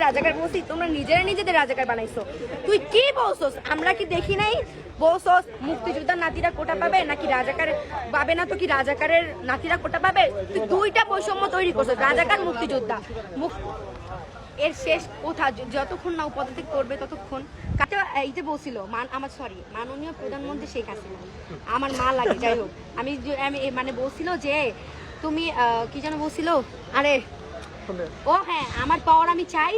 রাজাকার বলছি, তোমরা নিজেরা নিজেদের রাজাকার বানাইছো। তুই কি বলছস? আমরা কি দেখি নাই? বলছস মুক্তিযোদ্ধার নাতিরা কোটা পাবে নাকি রাজাকার পাবে না? তো কি রাজাকারের নাতিরা কোটা পাবে? তুই দুইটা বৈষম্য তৈরি করছস, রাজাকার মুক্তিযোদ্ধা। এর শেষ কোথা? যতক্ষণ না পদত্যাগ করবে ততক্ষণ। এইতে বলছিল মাননীয় প্রধানমন্ত্রী শেখ হাসিনা, আমার মা লাগে, যাই হোক, আমি মানে বলছিল যে তুমি কি যেন বলছিল, আরে ও হ্যাঁ, আমার পাওয়ার আমি চাই,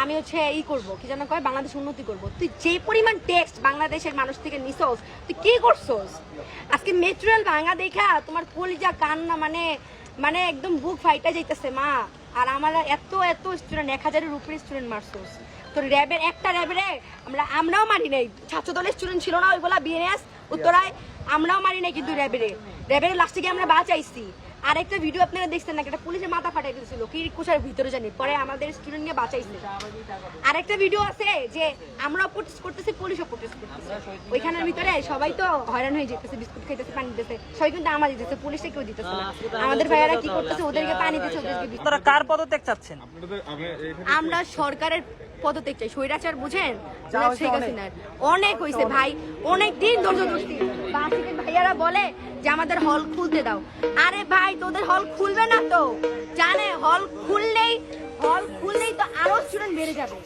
আমি হচ্ছে করবো, কি যেন কয়, বাংলাদেশ উন্নতি করবো। তুই যে পরিমাণ টেক্সট বাংলাদেশের মানুষ থেকে নিছস, তুই কি করছস? আজকে মেটেরিয়াল ভাঙা দেখা তোমার কলিজা কান্না, মানে একদম বুক ফাইটা যাইতেছে মা। আর আমার এত স্টুডেন্ট, 1000-এর উপরে স্টুডেন্ট মারছস। তোর র্যাবের একটা র্যাবের আমরাও মারি নাই, ছাত্র দলের স্টুডেন্ট ছিল না ওইগুলা, বিএনএস উত্তরায়, আমরাও মারি নাই কিন্তু র্যাবের লাস্টে গিয়ে আমরা বাঁচাইছি। আরেকটা ভিডিও আপনারা দেখছেন না, একটা পুলিশের মাথা ফাটাই দিয়েছিল কি কুশার ভিতরে জানি, পরে আমাদের স্টুডেন্ট নিয়ে বাঁচাইছে। আরেকটা ভিডিও আছে যে আমরাও প্রোটেস্ট করতেছি, পুলিশও প্রোটেস্ট করতেছে, ওইখানের ভিতরে সবাই তো হয়রান হয়ে যেতেছে, বিস্কুট খাইতেছে, পানি দিতেছে, সবাই কিন্তু আমার দিতেছে, পুলিশে কেউ দিতেছে না। আমাদের ভাইয়ারা কি করতেছে, ওদেরকে পানি দিচ্ছে, ওদেরকে। তারা কার পদত্যাগ চাচ্ছেন? আমরা সরকারের পদত্যাগ চাই। স্বৈরাচার বুঝেন, শেখ হাসিনার অনেক হয়েছে ভাই, অনেক দিন ধৈর্য ধরছি। ভাইয়ারা বলে যে আমাদের হল খুলতে দাও। আরে ভাই, তোদের হল খুলবে না তো, জানে হল খুললেই তো আরো স্টুডেন্ট বেড়ে যাবে।